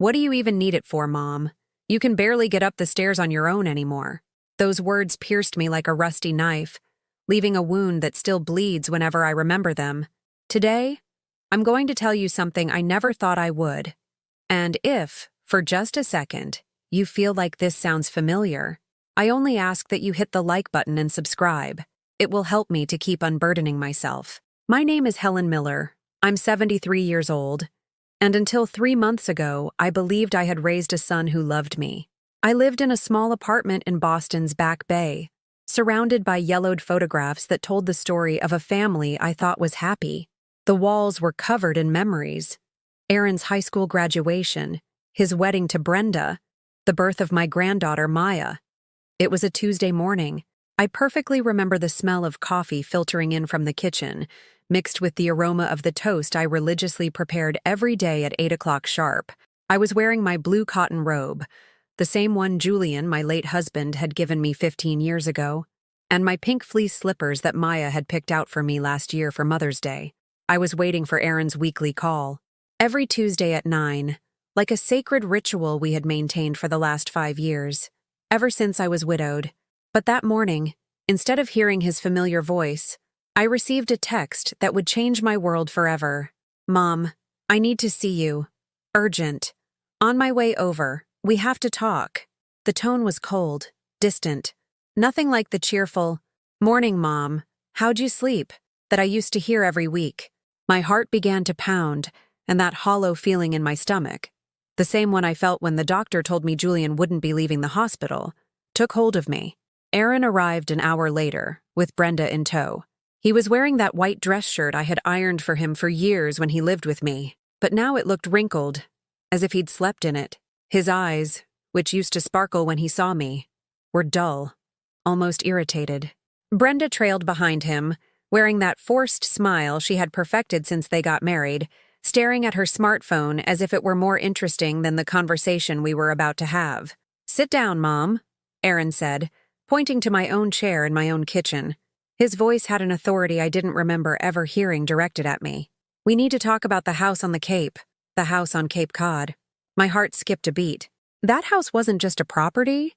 What do you even need it for, Mom? You can barely get up the stairs on your own anymore. Those words pierced me like a rusty knife, leaving a wound that still bleeds whenever I remember them. Today, I'm going to tell you something I never thought I would. And if, for just a second, you feel like this sounds familiar, I only ask that you hit the like button and subscribe. It will help me to keep unburdening myself. My name is Helen Miller. I'm 73 years old. And until 3 months ago, I believed I had raised a son who loved me. I lived in a small apartment in Boston's Back Bay, surrounded by yellowed photographs that told the story of a family I thought was happy. The walls were covered in memories. Aaron's high school graduation, his wedding to Brenda, the birth of my granddaughter Maya. It was a Tuesday morning. I perfectly remember the smell of coffee filtering in from the kitchen, mixed with the aroma of the toast I religiously prepared every day at 8 o'clock sharp. I was wearing my blue cotton robe, the same one Julian, my late husband, had given me 15 years ago, and my pink fleece slippers that Maya had picked out for me last year for Mother's Day. I was waiting for Aaron's weekly call. Every Tuesday at 9, like a sacred ritual we had maintained for the last 5 years, ever since I was widowed. But that morning, instead of hearing his familiar voice, I received a text that would change my world forever. Mom, I need to see you. Urgent. On my way over, we have to talk. The tone was cold, distant. Nothing like the cheerful, "Morning, Mom. How'd you sleep?" that I used to hear every week. My heart began to pound, and that hollow feeling in my stomach, the same one I felt when the doctor told me Julian wouldn't be leaving the hospital, took hold of me. Aaron arrived an hour later, with Brenda in tow. He was wearing that white dress shirt I had ironed for him for years when he lived with me, but now it looked wrinkled, as if he'd slept in it. His eyes, which used to sparkle when he saw me, were dull, almost irritated. Brenda trailed behind him, wearing that forced smile she had perfected since they got married, staring at her smartphone as if it were more interesting than the conversation we were about to have. "Sit down, Mom," Aaron said, pointing to my own chair in my own kitchen. His voice had an authority I didn't remember ever hearing directed at me. "We need to talk about the house on the Cape, the house on Cape Cod." My heart skipped a beat. That house wasn't just a property.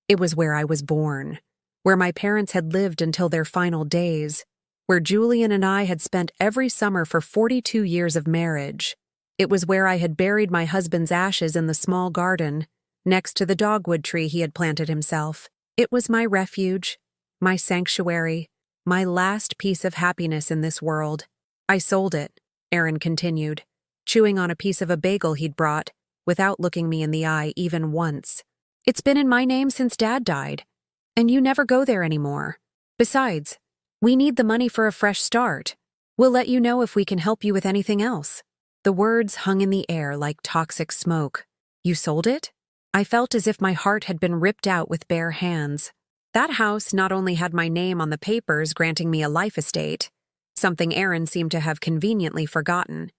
It was where I was born, where my parents had lived until their final days, where Julian and I had spent every summer for 42 years of marriage. It was where I had buried my husband's ashes in the small garden, next to the dogwood tree he had planted himself. It was my refuge, my sanctuary, my last piece of happiness in this world. "I sold it," Aaron continued, chewing on a piece of a bagel he'd brought, without looking me in the eye even once. "It's been in my name since Dad died, and you never go there anymore. Besides, we need the money for a fresh start. We'll let you know if we can help you with anything else." The words hung in the air like toxic smoke. "You sold it?" I felt as if my heart had been ripped out with bare hands. That house not only had my name on the papers granting me a life estate, something Aaron seemed to have conveniently forgotten,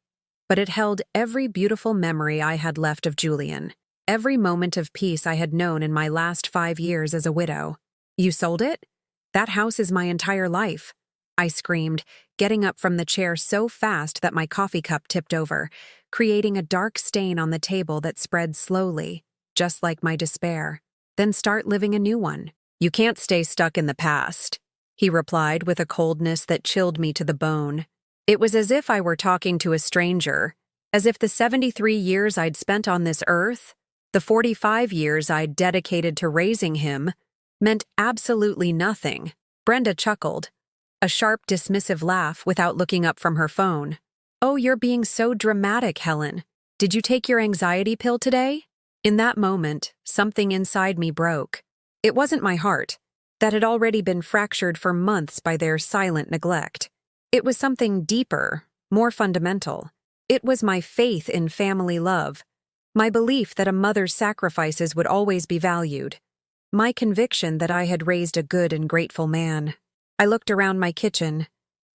but it held every beautiful memory I had left of Julian, every moment of peace I had known in my last 5 years as a widow. "You sold it? That house is my entire life," I screamed, getting up from the chair so fast that my coffee cup tipped over, creating a dark stain on the table that spread slowly, just like my despair. "Then start living a new one. You can't stay stuck in the past," he replied with a coldness that chilled me to the bone. It was as if I were talking to a stranger, as if the 73 years I'd spent on this earth, the 45 years I'd dedicated to raising him, meant absolutely nothing. Brenda chuckled, a sharp, dismissive laugh without looking up from her phone. "Oh, you're being so dramatic, Helen. Did you take your anxiety pill today?" In that moment, something inside me broke. It wasn't my heart, that had already been fractured for months by their silent neglect. It was something deeper, more fundamental. It was my faith in family love, my belief that a mother's sacrifices would always be valued, my conviction that I had raised a good and grateful man. I looked around my kitchen,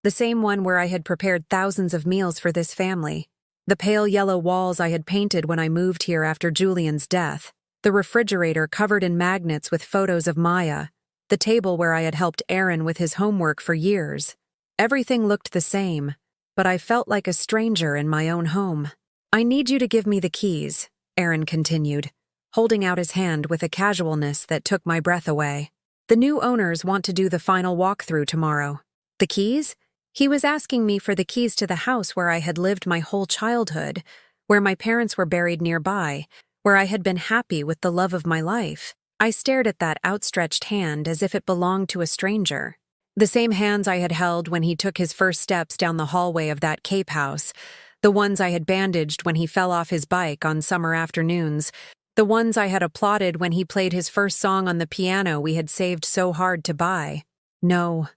the same one where I had prepared thousands of meals for this family, the pale yellow walls I had painted when I moved here after Julian's death, the refrigerator covered in magnets with photos of Maya, the table where I had helped Aaron with his homework for years. Everything looked the same, but I felt like a stranger in my own home. "I need you to give me the keys," Aaron continued, holding out his hand with a casualness that took my breath away. The new owners want to do the final walkthrough tomorrow. The keys? He was asking me for the keys to the house where I had lived my whole childhood, where my parents were buried nearby, where I had been happy with the love of my life. I stared at that outstretched hand as if it belonged to a stranger. The same hands I had held when he took his first steps down the hallway of that Cape house, the ones I had bandaged when he fell off his bike on summer afternoons, the ones I had applauded when he played his first song on the piano we had saved so hard to buy. "No,"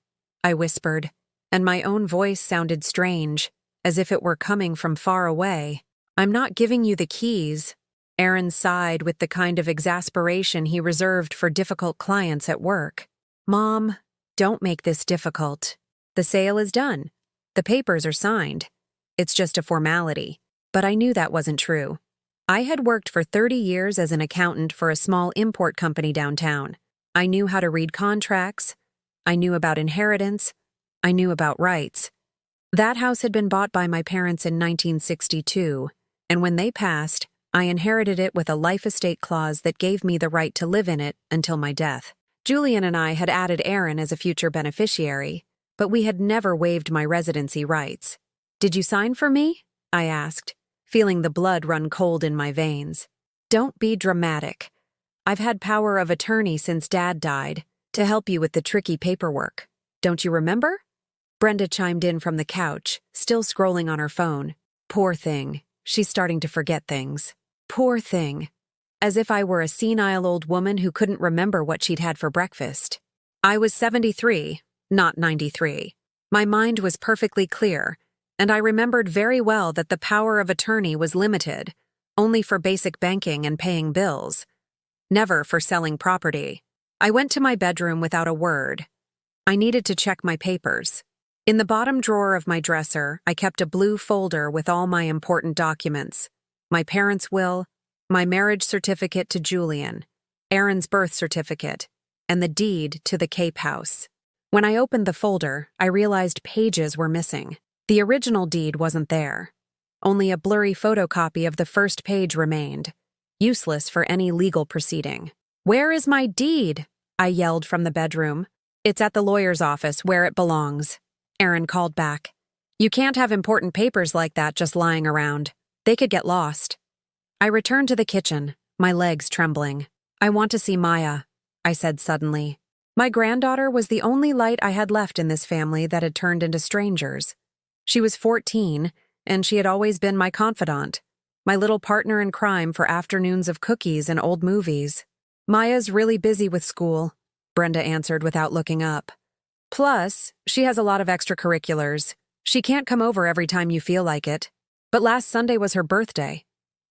I whispered, and my own voice sounded strange, as if it were coming from far away. "I'm not giving you the keys." Aaron sighed with the kind of exasperation he reserved for difficult clients at work. "Mom, don't make this difficult. The sale is done. The papers are signed. It's just a formality." But I knew that wasn't true. I had worked for 30 years as an accountant for a small import company downtown. I knew how to read contracts. I knew about inheritance. I knew about rights. That house had been bought by my parents in 1962, and when they passed, I inherited it with a life estate clause that gave me the right to live in it until my death. Julian and I had added Aaron as a future beneficiary, but we had never waived my residency rights. "Did you sign for me?" I asked, feeling the blood run cold in my veins. "Don't be dramatic. I've had power of attorney since Dad died, to help you with the tricky paperwork. Don't you remember?" Brenda chimed in from the couch, still scrolling on her phone. "Poor thing. She's starting to forget things. Poor thing." As if I were a senile old woman who couldn't remember what she'd had for breakfast. I was 73, not 93. My mind was perfectly clear, and I remembered very well that the power of attorney was limited, only for basic banking and paying bills, never for selling property. I went to my bedroom without a word. I needed to check my papers. In the bottom drawer of my dresser, I kept a blue folder with all my important documents: my parents' will, my marriage certificate to Julian, Aaron's birth certificate, and the deed to the Cape house. When I opened the folder, I realized pages were missing. The original deed wasn't there. Only a blurry photocopy of the first page remained, useless for any legal proceeding. "Where is my deed?" I yelled from the bedroom. "It's at the lawyer's office, where it belongs," Aaron called back. "You can't have important papers like that just lying around. They could get lost." I returned to the kitchen, my legs trembling. "I want to see Maya," I said suddenly. My granddaughter was the only light I had left in this family that had turned into strangers. She was 14, and she had always been my confidant, my little partner in crime for afternoons of cookies and old movies. "Maya's really busy with school," Brenda answered without looking up. "Plus, she has a lot of extracurriculars. She can't come over every time you feel like it. But last Sunday was her birthday.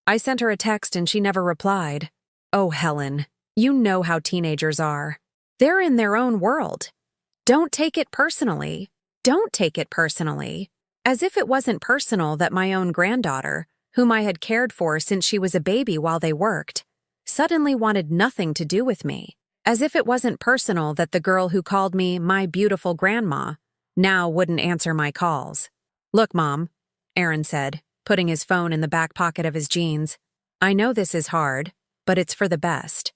I sent her a text and she never replied." "Oh, Helen, you know how teenagers are. They're in their own world. Don't take it personally. Don't take it personally." As if it wasn't personal that my own granddaughter, whom I had cared for since she was a baby while they worked, suddenly wanted nothing to do with me. As if it wasn't personal that the girl who called me my beautiful grandma now wouldn't answer my calls. "Look, Mom," Aaron said, putting his phone in the back pocket of his jeans. "I know this is hard, but it's for the best."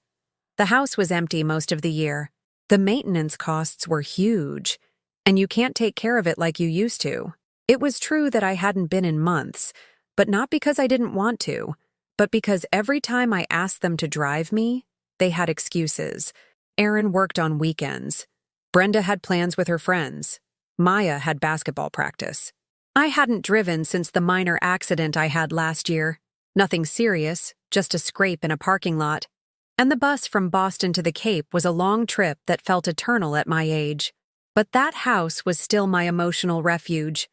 The house was empty most of the year. The maintenance costs were huge, and you can't take care of it like you used to. It was true that I hadn't been in months, but not because I didn't want to, but because every time I asked them to drive me, they had excuses. Aaron worked on weekends. Brenda had plans with her friends. Maya had basketball practice. I hadn't driven since the minor accident I had last year. Nothing serious, just a scrape in a parking lot. And the bus from Boston to the Cape was a long trip that felt eternal at my age. But that house was still my emotional refuge.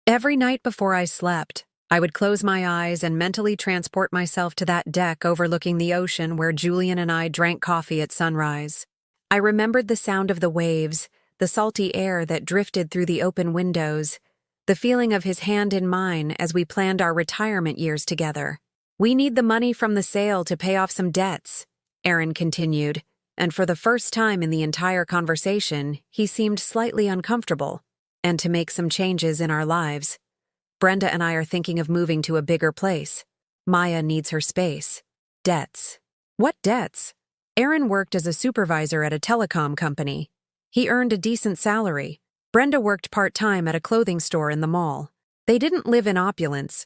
Every night before I slept, I would close my eyes and mentally transport myself to that deck overlooking the ocean where Julian and I drank coffee at sunrise. I remembered the sound of the waves, the salty air that drifted through the open windows, the feeling of his hand in mine as we planned our retirement years together. "We need the money from the sale to pay off some debts," Aaron continued, and for the first time in the entire conversation, he seemed slightly uncomfortable, "and to make some changes in our lives. Brenda and I are thinking of moving to a bigger place. Maya needs her space. Debts. What debts? Aaron worked as a supervisor at a telecom company. He earned a decent salary. Brenda worked part-time at a clothing store in the mall. They didn't live in opulence,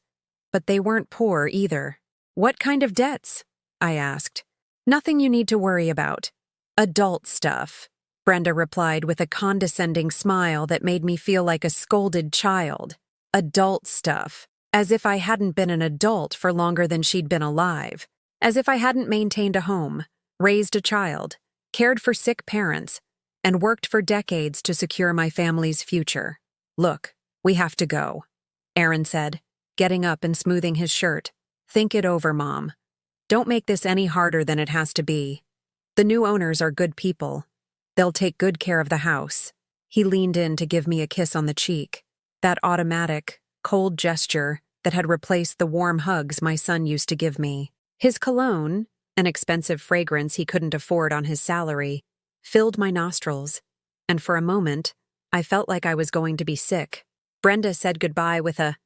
but they weren't poor either. What kind of debts? I asked. Nothing you need to worry about. Adult stuff, Brenda replied with a condescending smile that made me feel like a scolded child. Adult stuff. As if I hadn't been an adult for longer than she'd been alive. As if I hadn't maintained a home, raised a child, cared for sick parents, and worked for decades to secure my family's future. Look, we have to go, Aaron said, getting up and smoothing his shirt. Think it over, Mom. Don't make this any harder than it has to be. The new owners are good people. They'll take good care of the house. He leaned in to give me a kiss on the cheek. That automatic, cold gesture that had replaced the warm hugs my son used to give me. His cologne, an expensive fragrance he couldn't afford on his salary, filled my nostrils, and for a moment, I felt like I was going to be sick. Brenda said goodbye with a,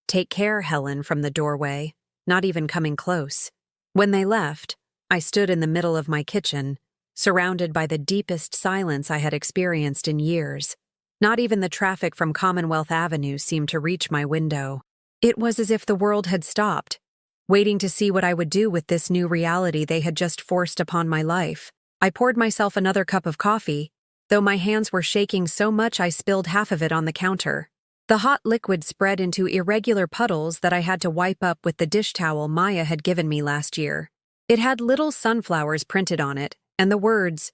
"Take care, Helen," from the doorway, not even coming close. When they left, I stood in the middle of my kitchen, surrounded by the deepest silence I had experienced in years. Not even the traffic from Commonwealth Avenue seemed to reach my window. It was as if the world had stopped, waiting to see what I would do with this new reality they had just forced upon my life. I poured myself another cup of coffee, though my hands were shaking so much I spilled half of it on the counter. The hot liquid spread into irregular puddles that I had to wipe up with the dish towel Maya had given me last year. It had little sunflowers printed on it, and the words,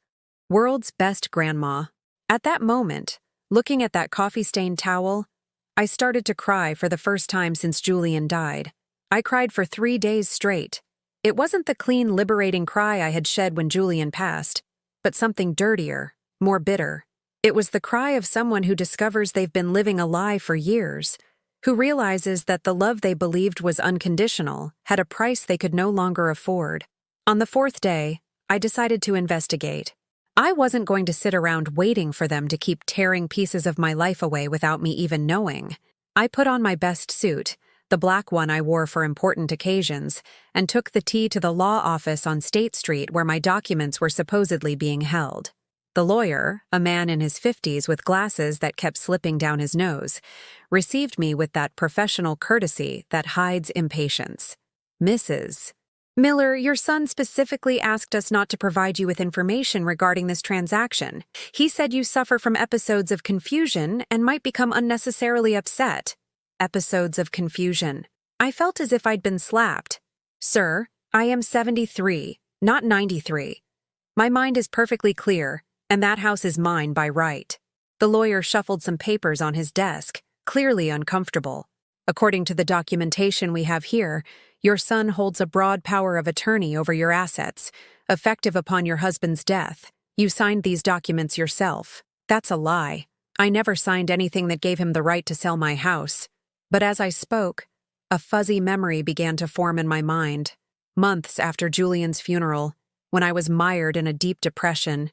"World's Best Grandma." At that moment, looking at that coffee-stained towel, I started to cry for the first time since Julian died. I cried for 3 days straight. It wasn't the clean, liberating cry I had shed when Julian passed, but something dirtier, more bitter. It was the cry of someone who discovers they've been living a lie for years, who realizes that the love they believed was unconditional had a price they could no longer afford. On the 4th day, I decided to investigate. I wasn't going to sit around waiting for them to keep tearing pieces of my life away without me even knowing. I put on my best suit, the black one I wore for important occasions, and took the T to the law office on State Street where my documents were supposedly being held. The lawyer, a man in his 50s with glasses that kept slipping down his nose, received me with that professional courtesy that hides impatience. "Mrs. Miller, your son specifically asked us not to provide you with information regarding this transaction. He said you suffer from episodes of confusion and might become unnecessarily upset." Episodes of confusion. I felt as if I'd been slapped. "Sir, I am 73, not 93. My mind is perfectly clear, and that house is mine by right." The lawyer shuffled some papers on his desk, clearly uncomfortable. "According to the documentation we have here, your son holds a broad power of attorney over your assets, effective upon your husband's death. You signed these documents yourself." "That's a lie. I never signed anything that gave him the right to sell my house." But as I spoke, a fuzzy memory began to form in my mind. Months after Julian's funeral, when I was mired in a deep depression,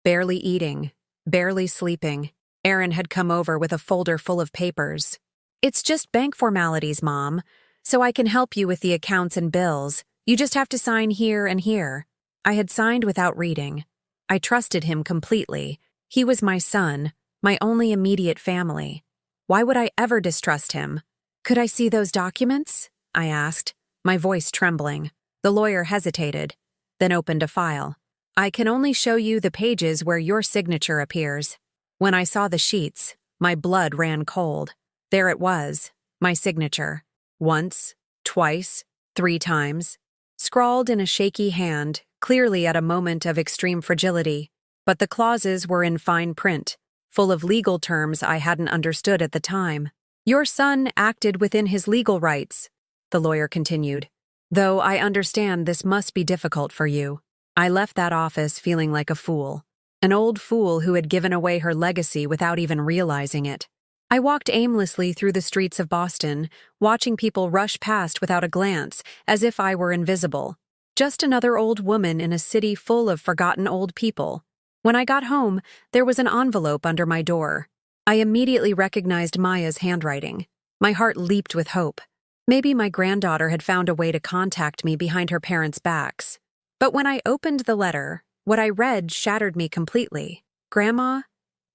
barely eating, barely sleeping, Aaron had come over with a folder full of papers. "It's just bank formalities, Mom, so I can help you with the accounts and bills. You just have to sign here and here." I had signed without reading. I trusted him completely. He was my son, my only immediate family. Why would I ever distrust him? "Could I see those documents?" I asked, my voice trembling. The lawyer hesitated, then opened a file. "I can only show you the pages where your signature appears." When I saw the sheets, my blood ran cold. There it was, my signature. Once, twice, 3 times. Scrawled in a shaky hand, clearly at a moment of extreme fragility. But the clauses were in fine print, full of legal terms I hadn't understood at the time. "Your son acted within his legal rights," the lawyer continued. "Though I understand this must be difficult for you." I left that office feeling like a fool. An old fool who had given away her legacy without even realizing it. I walked aimlessly through the streets of Boston, watching people rush past without a glance, as if I were invisible. Just another old woman in a city full of forgotten old people. When I got home, there was an envelope under my door. I immediately recognized Maya's handwriting. My heart leaped with hope. Maybe my granddaughter had found a way to contact me behind her parents' backs. But when I opened the letter, what I read shattered me completely. Grandma,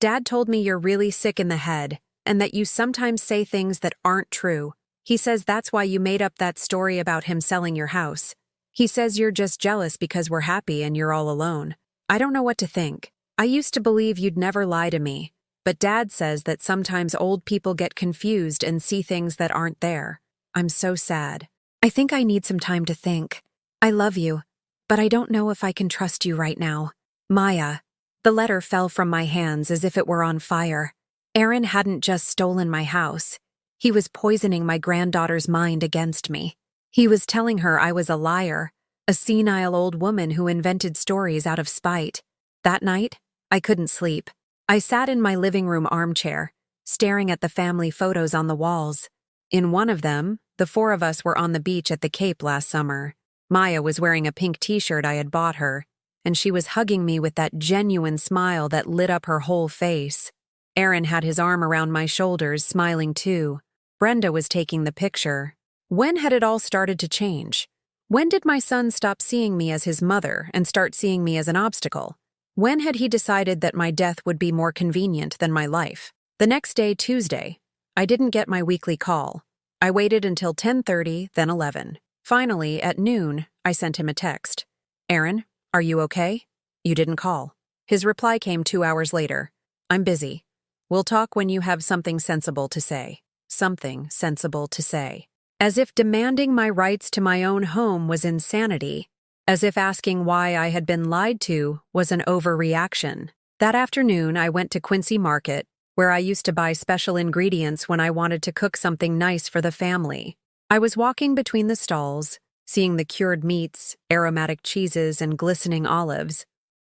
Dad told me you're really sick in the head and that you sometimes say things that aren't true. He says that's why you made up that story about him selling your house. He says you're just jealous because we're happy and you're all alone. I don't know what to think. I used to believe you'd never lie to me, but Dad says that sometimes old people get confused and see things that aren't there. I'm so sad. I think I need some time to think. I love you, but I don't know if I can trust you right now. Maya. The letter fell from my hands as if it were on fire. Aaron hadn't just stolen my house. He was poisoning my granddaughter's mind against me. He was telling her I was a liar, a senile old woman who invented stories out of spite. That night, I couldn't sleep. I sat in my living room armchair, staring at the family photos on the walls. In one of them, the four of us were on the beach at the Cape last summer. Maya was wearing a pink t-shirt I had bought her, and she was hugging me with that genuine smile that lit up her whole face. Aaron had his arm around my shoulders, smiling too. Brenda was taking the picture. When had it all started to change? When did my son stop seeing me as his mother and start seeing me as an obstacle? When had he decided that my death would be more convenient than my life? The next day, Tuesday, I didn't get my weekly call. I waited until 10:30, then 11. Finally, at noon, I sent him a text. Aaron, are you okay? You didn't call. His reply came 2 hours later. I'm busy. We'll talk when you have something sensible to say. Something sensible to say. As if demanding my rights to my own home was insanity. As if asking why I had been lied to was an overreaction. That afternoon, I went to Quincy Market, where I used to buy special ingredients when I wanted to cook something nice for the family. I was walking between the stalls, seeing the cured meats, aromatic cheeses, and glistening olives,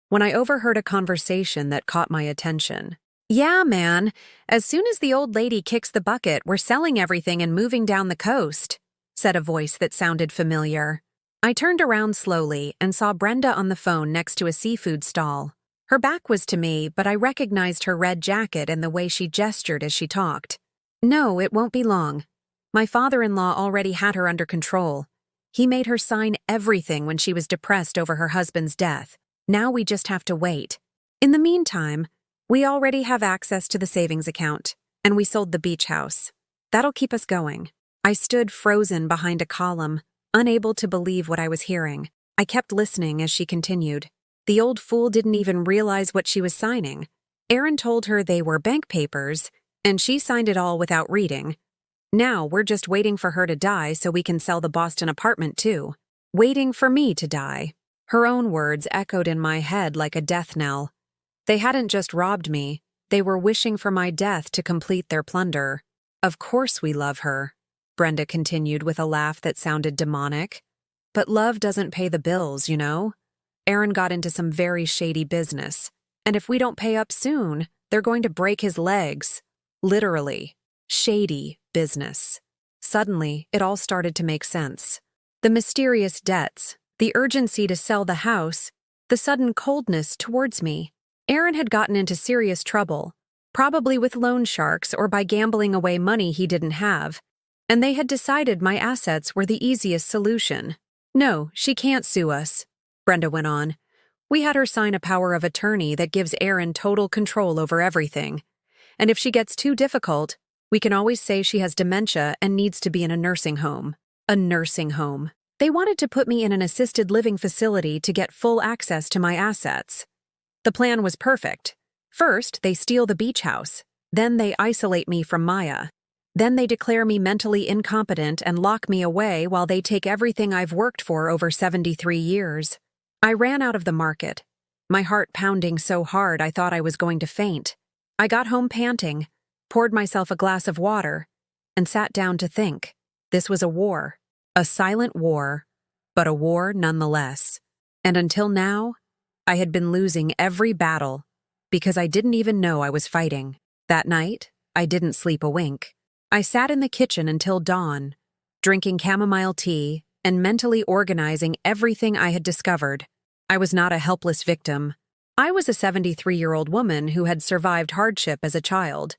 when I overheard a conversation that caught my attention. Yeah, man, as soon as the old lady kicks the bucket, we're selling everything and moving down the coast, said a voice that sounded familiar. I turned around slowly and saw Brenda on the phone next to a seafood stall. Her back was to me, but I recognized her red jacket and the way she gestured as she talked. No, it won't be long. My father-in-law already had her under control. He made her sign everything when she was depressed over her husband's death. Now we just have to wait. In the meantime, we already have access to the savings account, and we sold the beach house. That'll keep us going. I stood frozen behind a column, unable to believe what I was hearing. I kept listening as she continued. The old fool didn't even realize what she was signing. Aaron told her they were bank papers, and she signed it all without reading. Now we're just waiting for her to die so we can sell the Boston apartment too. Waiting for me to die. Her own words echoed in my head like a death knell. They hadn't just robbed me, they were wishing for my death to complete their plunder. Of course we love her, Brenda continued with a laugh that sounded demonic. But love doesn't pay the bills, you know? Aaron got into some very shady business, and if we don't pay up soon, they're going to break his legs. Literally. Shady business. Suddenly, it all started to make sense. The mysterious debts, the urgency to sell the house, the sudden coldness towards me. Aaron had gotten into serious trouble, probably with loan sharks or by gambling away money he didn't have, and they had decided my assets were the easiest solution. No, she can't sue us, Brenda went on. We had her sign a power of attorney that gives Aaron total control over everything. And if she gets too difficult, we can always say she has dementia and needs to be in a nursing home. A nursing home. They wanted to put me in an assisted living facility to get full access to my assets. The plan was perfect. First, they steal the beach house. Then they isolate me from Maya. Then they declare me mentally incompetent and lock me away while they take everything I've worked for over 73 years. I ran out of the market, my heart pounding so hard I thought I was going to faint. I got home panting, poured myself a glass of water, and sat down to think. This was a war. A silent war, but a war nonetheless. And until now, I had been losing every battle because I didn't even know I was fighting. That night, I didn't sleep a wink. I sat in the kitchen until dawn, drinking chamomile tea and mentally organizing everything I had discovered. I was not a helpless victim. I was a 73-year-old woman who had survived hardship as a child,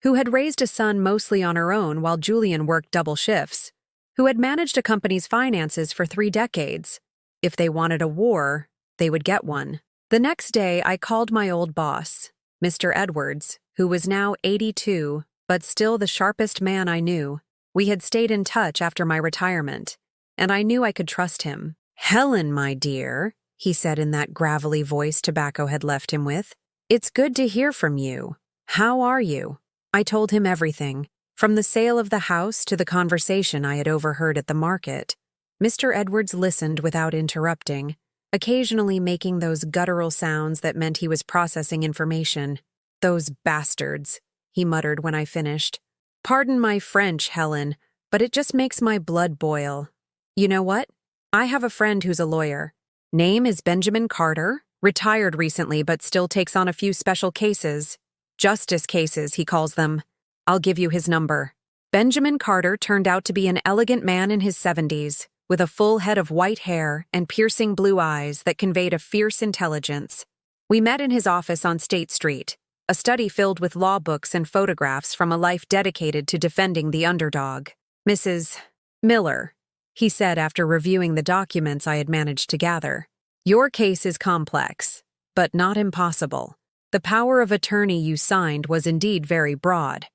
who had raised a son mostly on her own while Julian worked double shifts, who had managed a company's finances for 3 decades. If they wanted a war, they would get one. The next day, I called my old boss, Mr. Edwards, who was now 82, but still the sharpest man I knew. We had stayed in touch after my retirement, and I knew I could trust him. "Helen, my dear," he said in that gravelly voice Tobacco had left him with, "it's good to hear from you. How are you?" I told him everything, from the sale of the house to the conversation I had overheard at the market. Mr. Edwards listened without interrupting, occasionally making those guttural sounds that meant he was processing information. "Those bastards," he muttered when I finished. "Pardon my French, Helen, but it just makes my blood boil. You know what? I have a friend who's a lawyer. Name is Benjamin Carter, retired recently but still takes on a few special cases. Justice cases, he calls them. I'll give you his number." Benjamin Carter turned out to be an elegant man in his 70s, with a full head of white hair and piercing blue eyes that conveyed a fierce intelligence. We met in his office on State Street, a study filled with law books and photographs from a life dedicated to defending the underdog. "Mrs. Miller," he said after reviewing the documents I had managed to gather, "your case is complex, but not impossible. The power of attorney you signed was indeed very broad,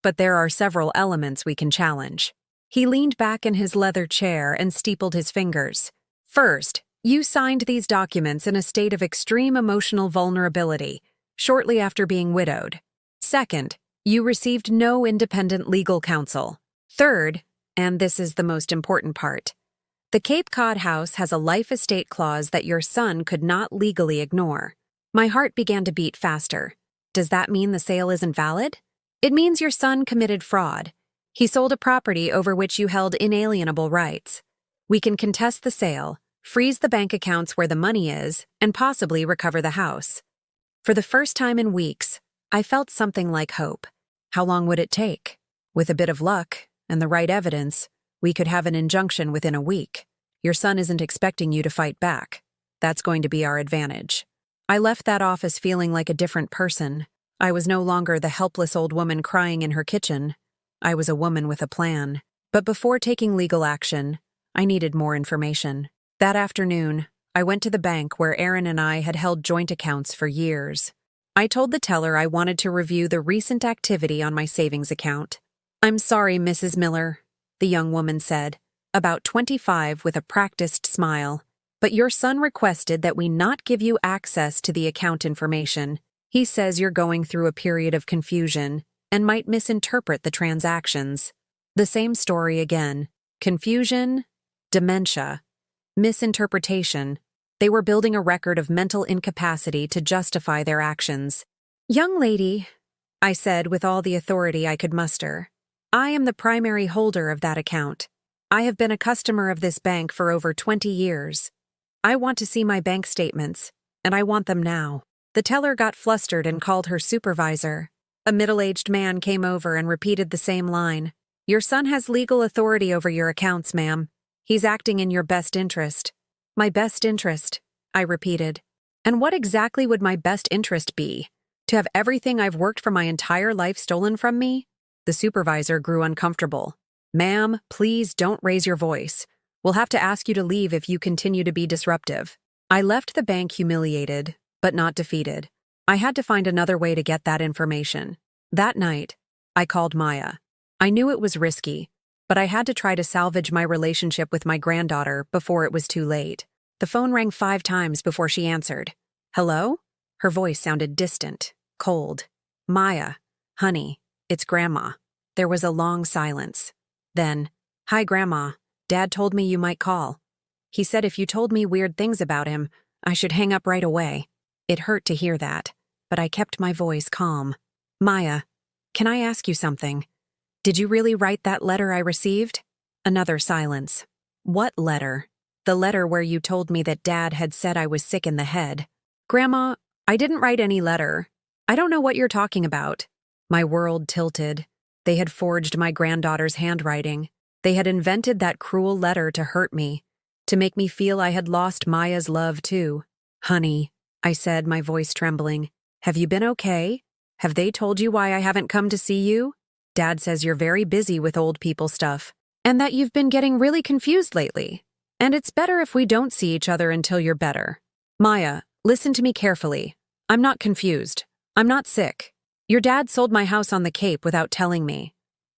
but there are several elements we can challenge." He leaned back in his leather chair and steepled his fingers. "First, you signed these documents in a state of extreme emotional vulnerability, shortly after being widowed. Second, you received no independent legal counsel. Third, and this is the most important part, the Cape Cod house has a life estate clause that your son could not legally ignore." My heart began to beat faster. Does that mean the sale isn't valid? It means your son committed fraud. He sold a property over which you held inalienable rights. We can contest the sale, freeze the bank accounts where the money is, and possibly recover the house. For the first time in weeks, I felt something like hope. How long would it take? With a bit of luck and the right evidence, we could have an injunction within a week. Your son isn't expecting you to fight back. That's going to be our advantage. I left that office feeling like a different person. I was no longer the helpless old woman crying in her kitchen. I was a woman with a plan. But before taking legal action, I needed more information. That afternoon, I went to the bank where Aaron and I had held joint accounts for years. I told the teller I wanted to review the recent activity on my savings account. "I'm sorry, Mrs. Miller," the young woman said, about 25 with a practiced smile, "but your son requested that we not give you access to the account information. He says you're going through a period of confusion and might misinterpret the transactions." The same story again. Confusion, dementia, misinterpretation. They were building a record of mental incapacity to justify their actions. "Young lady," I said with all the authority I could muster, "I am the primary holder of that account. I have been a customer of this bank for over 20 years. I want to see my bank statements, and I want them now." The teller got flustered and called her supervisor. A middle-aged man came over and repeated the same line. "Your son has legal authority over your accounts, ma'am. He's acting in your best interest." "My best interest," I repeated. "And what exactly would my best interest be? To have everything I've worked for my entire life stolen from me?" The supervisor grew uncomfortable. "Ma'am, please don't raise your voice. We'll have to ask you to leave if you continue to be disruptive." I left the bank humiliated, but not defeated. I had to find another way to get that information. That night, I called Maya. I knew it was risky, but I had to try to salvage my relationship with my granddaughter before it was too late. The phone rang 5 times before she answered. "Hello?" Her voice sounded distant, cold. "Maya, honey, it's Grandma." There was a long silence. Then, "Hi, Grandma. Dad told me you might call. He said if you told me weird things about him, I should hang up right away." It hurt to hear that, but I kept my voice calm. "Maya, can I ask you something? Did you really write that letter I received?" Another silence. "What letter?" "The letter where you told me that Dad had said I was sick in the head." "Grandma, I didn't write any letter. I don't know what you're talking about." My world tilted. They had forged my granddaughter's handwriting. They had invented that cruel letter to hurt me, to make me feel I had lost Maya's love too. "Honey," I said, my voice trembling, "have you been okay? Have they told you why I haven't come to see you? Dad says you're very busy with old people stuff. and that you've been getting really confused lately. And it's better if we don't see each other until you're better. Maya, listen to me carefully. I'm not confused. I'm not sick. Your dad sold my house on the Cape without telling me.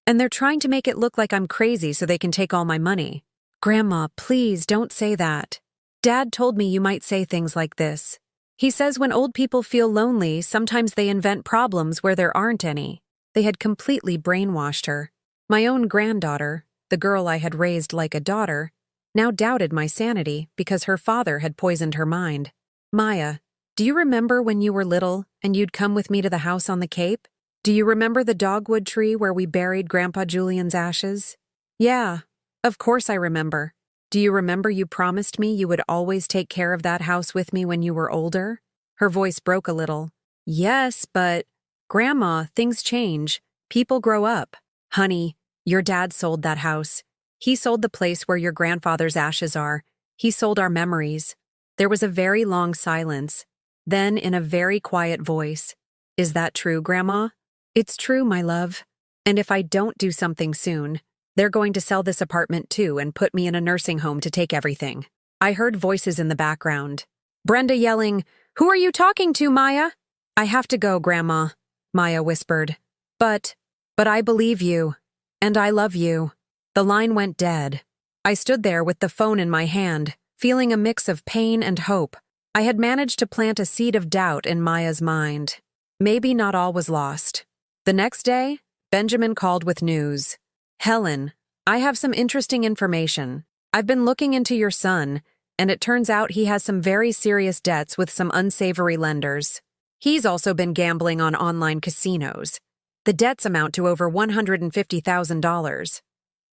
And they're trying to make it look like I'm crazy so they can take all my money. Grandma, please don't say that. Dad told me you might say things like this. He says when old people feel lonely, sometimes they invent problems where there aren't any. They had completely brainwashed her. My own granddaughter, the girl I had raised like a daughter, now doubted my sanity because her father had poisoned her mind. Maya, do you remember when you were little and you'd come with me to the house on the Cape? Do you remember the dogwood tree where we buried Grandpa Julian's ashes? Yeah, of course I remember. Do you remember you promised me you would always take care of that house with me when you were older? Her voice broke a little. Yes, but… Grandma, things change. People grow up. Honey, your dad sold that house. He sold the place where your grandfather's ashes are. He sold our memories. There was a very long silence. Then, in a very quiet voice, "Is that true, Grandma?" "It's true, my love. And if I don't do something soon, they're going to sell this apartment too and put me in a nursing home to take everything." I heard voices in the background. Brenda yelling, "Who are you talking to, Maya?" "I have to go, Grandma," Maya whispered. But I believe you. And I love you." The line went dead. I stood there with the phone in my hand, feeling a mix of pain and hope. I had managed to plant a seed of doubt in Maya's mind. Maybe not all was lost. The next day, Benjamin called with news. "Helen, I have some interesting information. I've been looking into your son, and it turns out he has some very serious debts with some unsavory lenders. He's also been gambling on online casinos. The debts amount to over $150,000.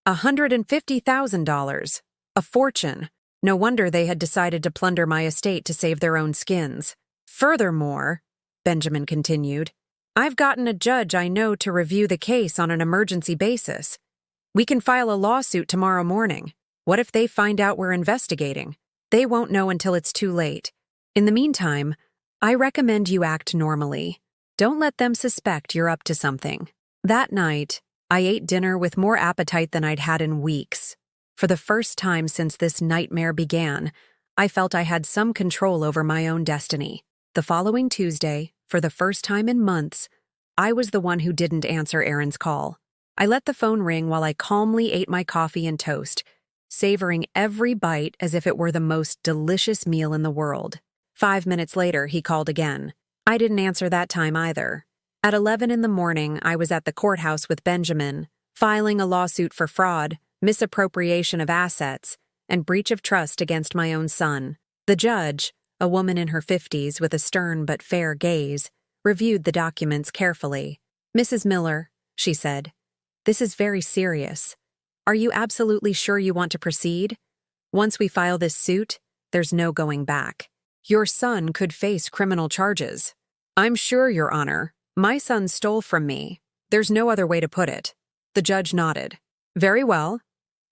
$150,000. A fortune. No wonder they had decided to plunder my estate to save their own skins. Furthermore," Benjamin continued, "I've gotten a judge I know to review the case on an emergency basis. We can file a lawsuit tomorrow morning. What if they find out we're investigating? They won't know until it's too late. In the meantime, I recommend you act normally. Don't let them suspect you're up to something." That night, I ate dinner with more appetite than I'd had in weeks. For the first time since this nightmare began, I felt I had some control over my own destiny. The following Tuesday, for the first time in months, I was the one who didn't answer Aaron's call. I let the phone ring while I calmly ate my coffee and toast, savoring every bite as if it were the most delicious meal in the world. 5 minutes later, he called again. I didn't answer that time either. At 11 in the morning, I was at the courthouse with Benjamin, filing a lawsuit for fraud, misappropriation of assets, and breach of trust against my own son. The judge, a woman in her 50s with a stern but fair gaze, reviewed the documents carefully. "Mrs. Miller," she said, "this is very serious. Are you absolutely sure you want to proceed? Once we file this suit, there's no going back. Your son could face criminal charges." "I'm sure, Your Honor. My son stole from me. There's no other way to put it." The judge nodded. "Very well.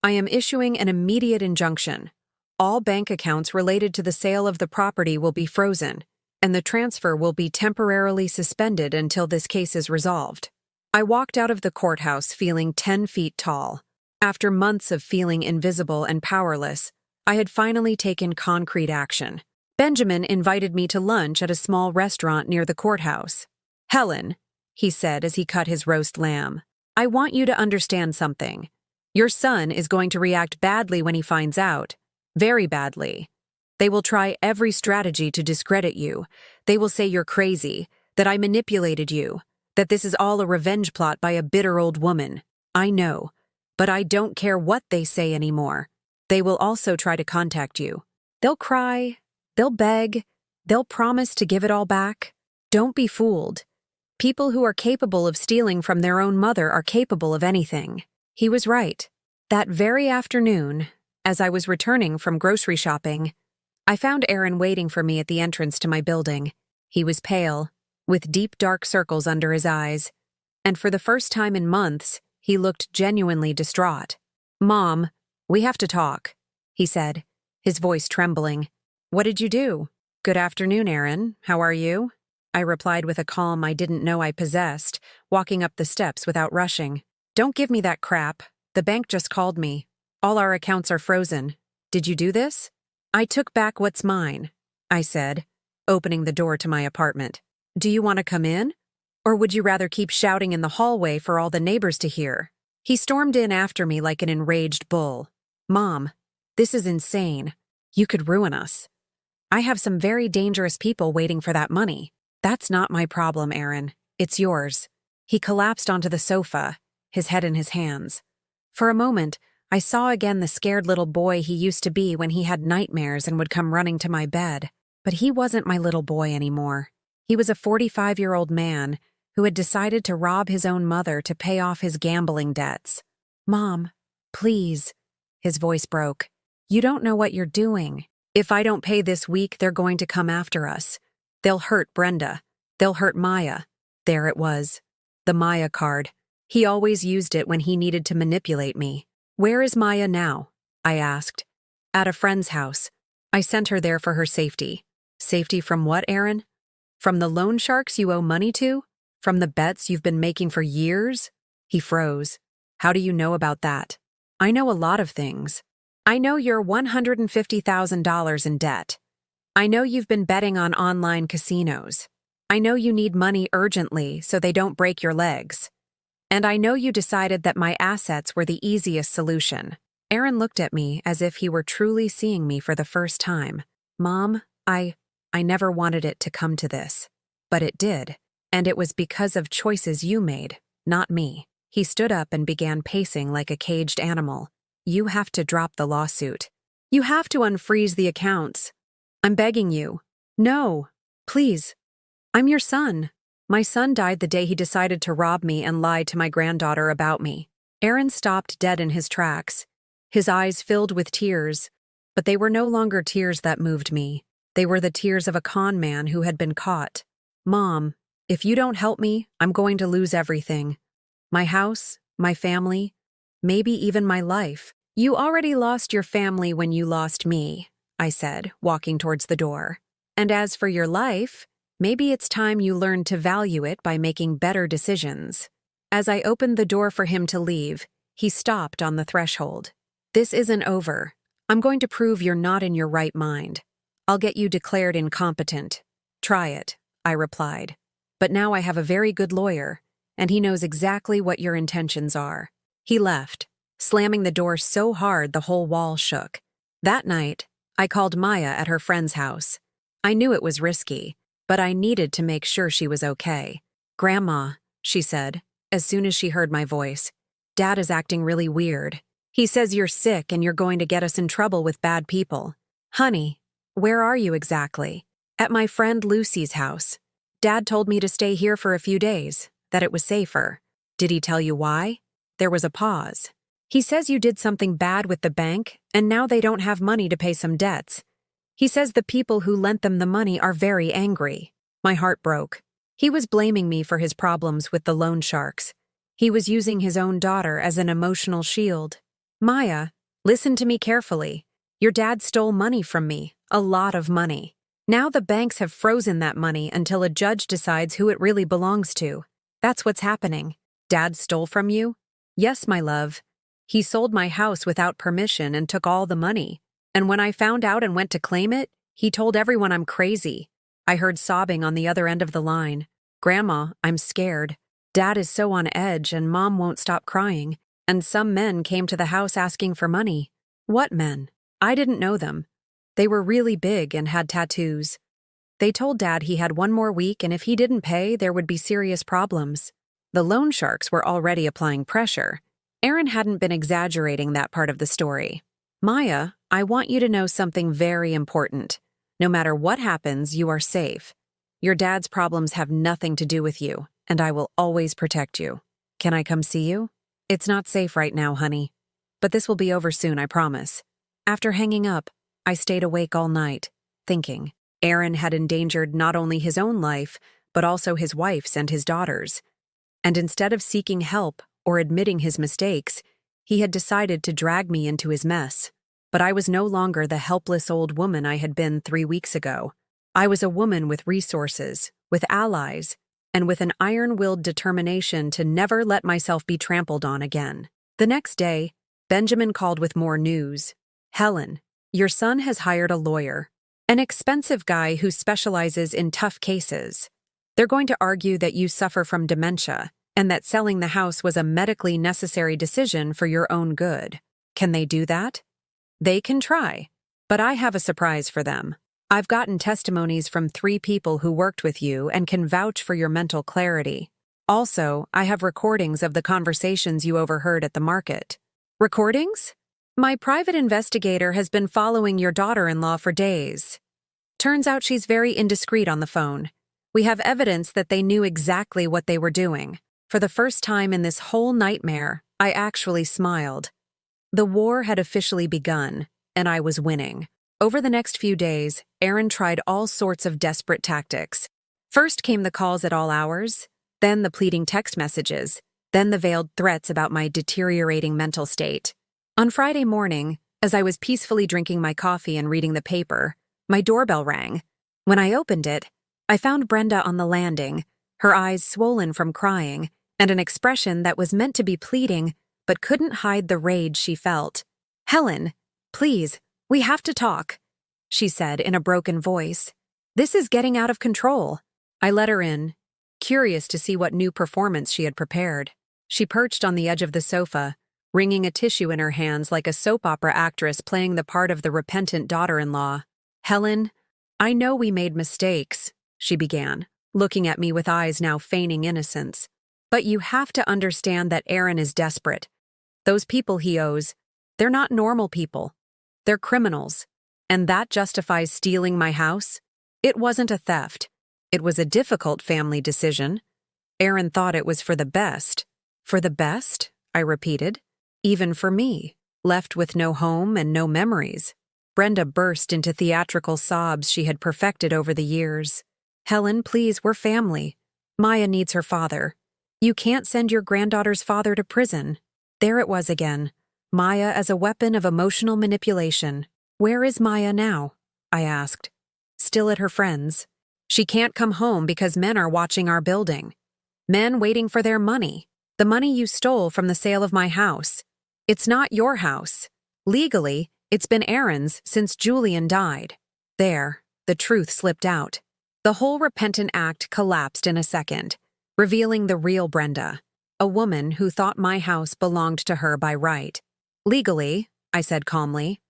I am issuing an immediate injunction. All bank accounts related to the sale of the property will be frozen, and the transfer will be temporarily suspended until this case is resolved." I walked out of the courthouse feeling 10 feet tall. After months of feeling invisible and powerless, I had finally taken concrete action. Benjamin invited me to lunch at a small restaurant near the courthouse. "Helen," he said as he cut his roast lamb, "I want you to understand something. Your son is going to react badly when he finds out. Very badly. They will try every strategy to discredit you. They will say you're crazy, that I manipulated you, that this is all a revenge plot by a bitter old woman. I know, but I don't care what they say anymore. They will also try to contact you. They'll cry, they'll beg, they'll promise to give it all back. Don't be fooled. People who are capable of stealing from their own mother are capable of anything." He was right. That very afternoon, as I was returning from grocery shopping, I found Aaron waiting for me at the entrance to my building. He was pale, with deep dark circles under his eyes, and for the first time in months, he looked genuinely distraught. "Mom, we have to talk," he said, his voice trembling. "What did you do?" "Good afternoon, Aaron. How are you?" I replied with a calm I didn't know I possessed, walking up the steps without rushing. "Don't give me that crap. The bank just called me. All our accounts are frozen. Did you do this? I took back what's mine, I said, opening the door to my apartment. Do you want to come in? Or would you rather keep shouting in the hallway for all the neighbors to hear? He stormed in after me like an enraged bull. Mom, this is insane. You could ruin us. I have some very dangerous people waiting for that money. That's not my problem, Aaron. It's yours. He collapsed onto the sofa, his head in his hands. For a moment, I saw again the scared little boy he used to be when he had nightmares and would come running to my bed. But he wasn't my little boy anymore. He was a 45-year-old man who had decided to rob his own mother to pay off his gambling debts. Mom, please. His voice broke. You don't know what you're doing. If I don't pay this week, they're going to come after us. They'll hurt Brenda. They'll hurt Maya. There it was. The Maya card. He always used it when he needed to manipulate me. Where is Maya now? I asked. At a friend's house. I sent her there for her safety. Safety from what, Aaron? From the loan sharks you owe money to? From the bets you've been making for years? He froze. How do you know about that? I know a lot of things. I know you're $150,000 in debt. I know you've been betting on online casinos. I know you need money urgently so they don't break your legs. And I know you decided that my assets were the easiest solution. Aaron looked at me as if he were truly seeing me for the first time. Mom, I never wanted it to come to this. But it did. And it was because of choices you made, not me. He stood up and began pacing like a caged animal. You have to drop the lawsuit. You have to unfreeze the accounts. I'm begging you. No, please. I'm your son. My son died the day he decided to rob me and lie to my granddaughter about me. Aaron stopped dead in his tracks. His eyes filled with tears, but they were no longer tears that moved me. They were the tears of a con man who had been caught. Mom, if you don't help me, I'm going to lose everything. My house, my family, maybe even my life. You already lost your family when you lost me, I said, walking towards the door. And as for your life, maybe it's time you learned to value it by making better decisions. As I opened the door for him to leave, he stopped on the threshold. This isn't over. I'm going to prove you're not in your right mind. I'll get you declared incompetent. Try it, I replied. But now I have a very good lawyer, and he knows exactly what your intentions are. He left, slamming the door so hard the whole wall shook. That night, I called Maya at her friend's house. I knew it was risky, but I needed to make sure she was okay. Grandma, she said, as soon as she heard my voice, Dad is acting really weird. He says you're sick and you're going to get us in trouble with bad people. Honey, where are you exactly? At my friend Lucy's house. Dad told me to stay here for a few days, that it was safer. Did he tell you why? There was a pause. He says you did something bad with the bank, and now they don't have money to pay some debts. He says the people who lent them the money are very angry. My heart broke. He was blaming me for his problems with the loan sharks. He was using his own daughter as an emotional shield. Maya, listen to me carefully. Your dad stole money from me, a lot of money. Now the banks have frozen that money until a judge decides who it really belongs to. That's what's happening. Dad stole from you? Yes, my love. He sold my house without permission and took all the money. And when I found out and went to claim it, he told everyone I'm crazy. I heard sobbing on the other end of the line. Grandma, I'm scared. Dad is so on edge and Mom won't stop crying. And some men came to the house asking for money. What men? I didn't know them. They were really big and had tattoos. They told Dad he had one more week and if he didn't pay, there would be serious problems. The loan sharks were already applying pressure. Aaron hadn't been exaggerating that part of the story. Maya, I want you to know something very important. No matter what happens, you are safe. Your dad's problems have nothing to do with you, and I will always protect you. Can I come see you? It's not safe right now, honey. But this will be over soon, I promise. After hanging up, I stayed awake all night, thinking. Aaron had endangered not only his own life, but also his wife's and his daughter's. And instead of seeking help or admitting his mistakes, he had decided to drag me into his mess. But I was no longer the helpless old woman I had been 3 weeks ago. I was a woman with resources, with allies, and with an iron-willed determination to never let myself be trampled on again. The next day, Benjamin called with more news. Helen, your son has hired a lawyer, an expensive guy who specializes in tough cases. They're going to argue that you suffer from dementia and that selling the house was a medically necessary decision for your own good. Can they do that? They can try, but I have a surprise for them. I've gotten testimonies from 3 people who worked with you and can vouch for your mental clarity. Also, I have recordings of the conversations you overheard at the market. Recordings? My private investigator has been following your daughter-in-law for days. Turns out she's very indiscreet on the phone. We have evidence that they knew exactly what they were doing. For the first time in this whole nightmare, I actually smiled. The war had officially begun, and I was winning. Over the next few days, Aaron tried all sorts of desperate tactics. First came the calls at all hours, then the pleading text messages, then the veiled threats about my deteriorating mental state. On Friday morning, as I was peacefully drinking my coffee and reading the paper, my doorbell rang. When I opened it, I found Brenda on the landing, her eyes swollen from crying, and an expression that was meant to be pleading but couldn't hide the rage she felt. "Helen, please, we have to talk," she said in a broken voice. "This is getting out of control." I let her in, curious to see what new performance she had prepared. She perched on the edge of the sofa, wringing a tissue in her hands like a soap opera actress playing the part of the repentant daughter-in-law. "Helen, I know we made mistakes," she began, looking at me with eyes now feigning innocence. "But you have to understand that Aaron is desperate. Those people he owes, they're not normal people. They're criminals. And that justifies stealing my house? It wasn't a theft. It was a difficult family decision. Aaron thought it was for the best." "For the best?" I repeated. "Even for me, left with no home and no memories." Brenda burst into theatrical sobs she had perfected over the years. "Helen, please, we're family. Maya needs her father. You can't send your granddaughter's father to prison." There it was again. Maya as a weapon of emotional manipulation. "Where is Maya now?" I asked. "Still at her friend's. She can't come home because men are watching our building. Men waiting for their money. The money you stole from the sale of my house. It's not your house. Legally, it's been Aaron's since Julian died." There, the truth slipped out. The whole repentant act collapsed in a second, revealing the real Brenda, a woman who thought my house belonged to her by right. "Legally," I said calmly,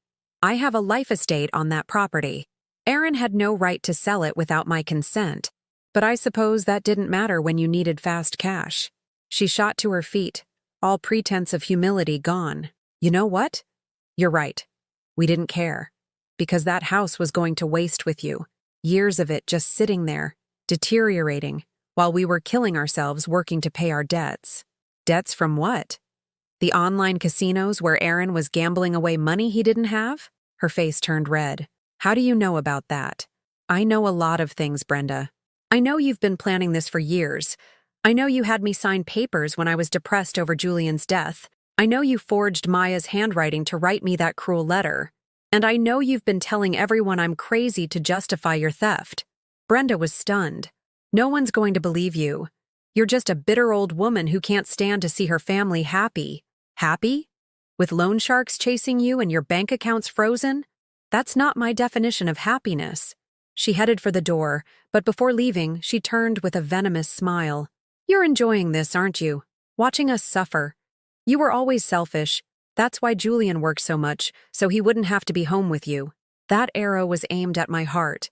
"I have a life estate on that property. Aaron had no right to sell it without my consent, but I suppose that didn't matter when you needed fast cash." She shot to her feet, all pretense of humility gone. "You know what? You're right. We didn't care. Because that house was going to waste with you. Years of it just sitting there, deteriorating, while we were killing ourselves working to pay our debts." "Debts from what? The online casinos where Aaron was gambling away money he didn't have?" Her face turned red. "How do you know about that?" "I know a lot of things, Brenda. I know you've been planning this for years. I know you had me sign papers when I was depressed over Julian's death. I know you forged Maya's handwriting to write me that cruel letter. And I know you've been telling everyone I'm crazy to justify your theft." Brenda was stunned. "No one's going to believe you. You're just a bitter old woman who can't stand to see her family happy." "Happy? With loan sharks chasing you and your bank accounts frozen? That's not my definition of happiness." She headed for the door, but before leaving, she turned with a venomous smile. "You're enjoying this, aren't you? Watching us suffer. You were always selfish. That's why Julian worked so much, so he wouldn't have to be home with you." That arrow was aimed at my heart,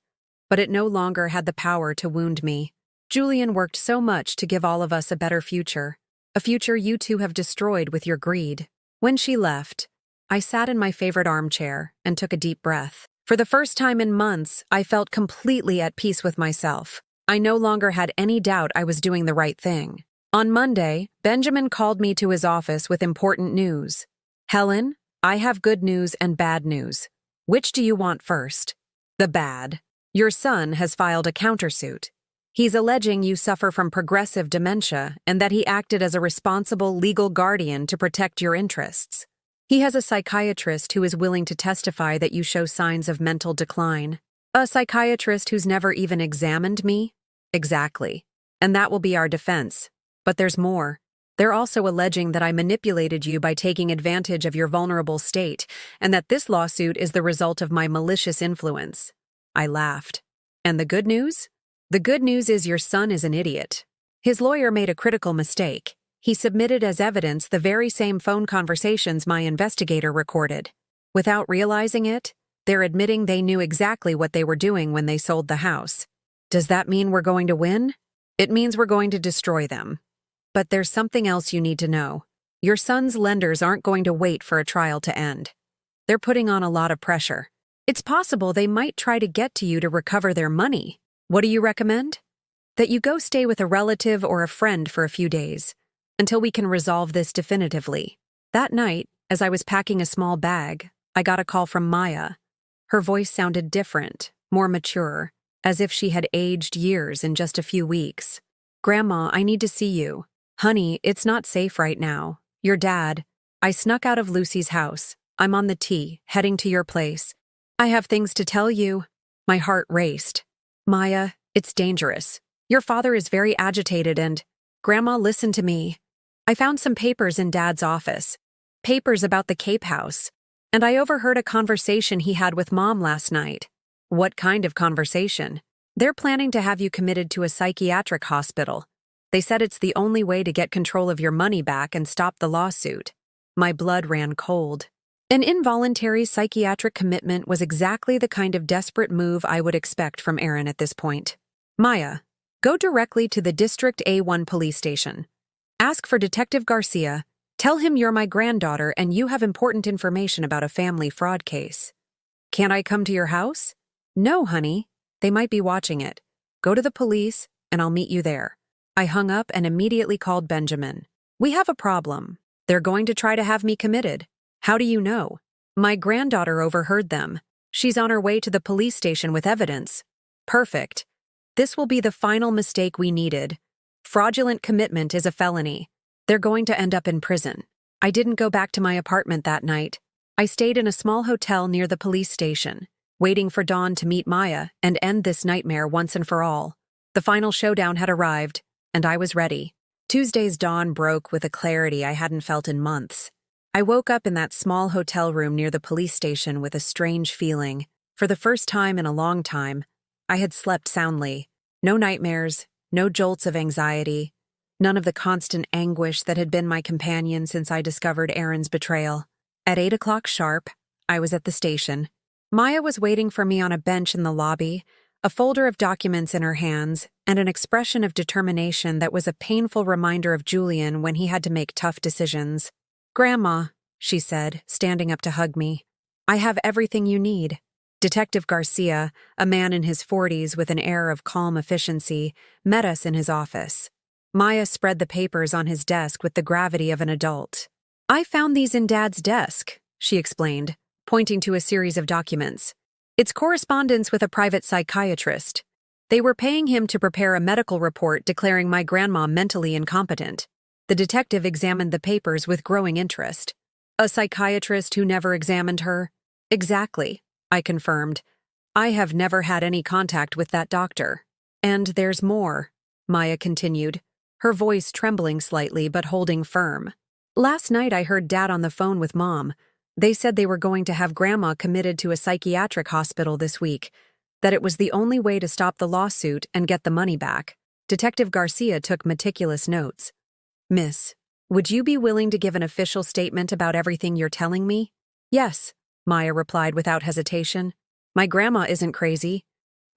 but it no longer had the power to wound me. Julian worked so much to give all of us a better future, a future you two have destroyed with your greed. When she left, I sat in my favorite armchair and took a deep breath. For the first time in months, I felt completely at peace with myself. I no longer had any doubt I was doing the right thing. On Monday, Benjamin called me to his office with important news. "Helen, I have good news and bad news. Which do you want first?" "The bad. Your son has filed a countersuit. He's alleging you suffer from progressive dementia and that he acted as a responsible legal guardian to protect your interests. He has a psychiatrist who is willing to testify that you show signs of mental decline. A psychiatrist who's never even examined me?" "Exactly. And that will be our defense. But there's more. They're also alleging that I manipulated you by taking advantage of your vulnerable state, and that this lawsuit is the result of my malicious influence. I laughed. And the good news? The good news is your son is an idiot. His lawyer made a critical mistake. He submitted as evidence the very same phone conversations my investigator recorded. Without realizing it, they're admitting they knew exactly what they were doing when they sold the house. Does that mean we're going to win? It means we're going to destroy them. But there's something else you need to know. Your son's lenders aren't going to wait for a trial to end. They're putting on a lot of pressure. It's possible they might try to get to you to recover their money. What do you recommend? That you go stay with a relative or a friend for a few days, until we can resolve this definitively. That night, as I was packing a small bag, I got a call from Maya. Her voice sounded different, more mature, as if she had aged years in just a few weeks. "Grandma, I need to see you. Honey, it's not safe right now. Your dad. I snuck out of Lucy's house. I'm on the T, heading to your place. I have things to tell you." My heart raced. "Maya, it's dangerous. Your father is very agitated and—" "Grandma, listen to me. I found some papers in Dad's office. Papers about the Cape House. And I overheard a conversation he had with Mom last night." "What kind of conversation?" "They're planning to have you committed to a psychiatric hospital. They said it's the only way to get control of your money back and stop the lawsuit." My blood ran cold. An involuntary psychiatric commitment was exactly the kind of desperate move I would expect from Aaron at this point. "Maya, go directly to the District A1 police station. Ask for Detective Garcia. Tell him you're my granddaughter and you have important information about a family fraud case." "Can't I come to your house?" "No, honey. They might be watching it. Go to the police, and I'll meet you there." I hung up and immediately called Benjamin. "We have a problem. They're going to try to have me committed." "How do you know?" "My granddaughter overheard them. She's on her way to the police station with evidence." "Perfect. This will be the final mistake we needed. Fraudulent commitment is a felony. They're going to end up in prison." I didn't go back to my apartment that night. I stayed in a small hotel near the police station, waiting for Dawn to meet Maya and end this nightmare once and for all. The final showdown had arrived, and I was ready. Tuesday's dawn broke with a clarity I hadn't felt in months. I woke up in that small hotel room near the police station with a strange feeling. For the first time in a long time, I had slept soundly. No nightmares, no jolts of anxiety, none of the constant anguish that had been my companion since I discovered Aaron's betrayal. At 8 o'clock sharp, I was at the station. Maya was waiting for me on a bench in the lobby, a folder of documents in her hands, and an expression of determination that was a painful reminder of Julian when he had to make tough decisions. "Grandma," she said, standing up to hug me, "I have everything you need." Detective Garcia, a man in his 40s with an air of calm efficiency, met us in his office. Maya spread the papers on his desk with the gravity of an adult. "I found these in Dad's desk," she explained, pointing to a series of documents. "It's correspondence with a private psychiatrist. They were paying him to prepare a medical report declaring my grandma mentally incompetent." The detective examined the papers with growing interest. "A psychiatrist who never examined her?" "Exactly," I confirmed. "I have never had any contact with that doctor." "And there's more," Maya continued, her voice trembling slightly but holding firm. "Last night I heard Dad on the phone with Mom. They said they were going to have Grandma committed to a psychiatric hospital this week, that it was the only way to stop the lawsuit and get the money back." Detective Garcia took meticulous notes. "Miss, would you be willing to give an official statement about everything you're telling me?" "Yes," Maya replied without hesitation. "My grandma isn't crazy.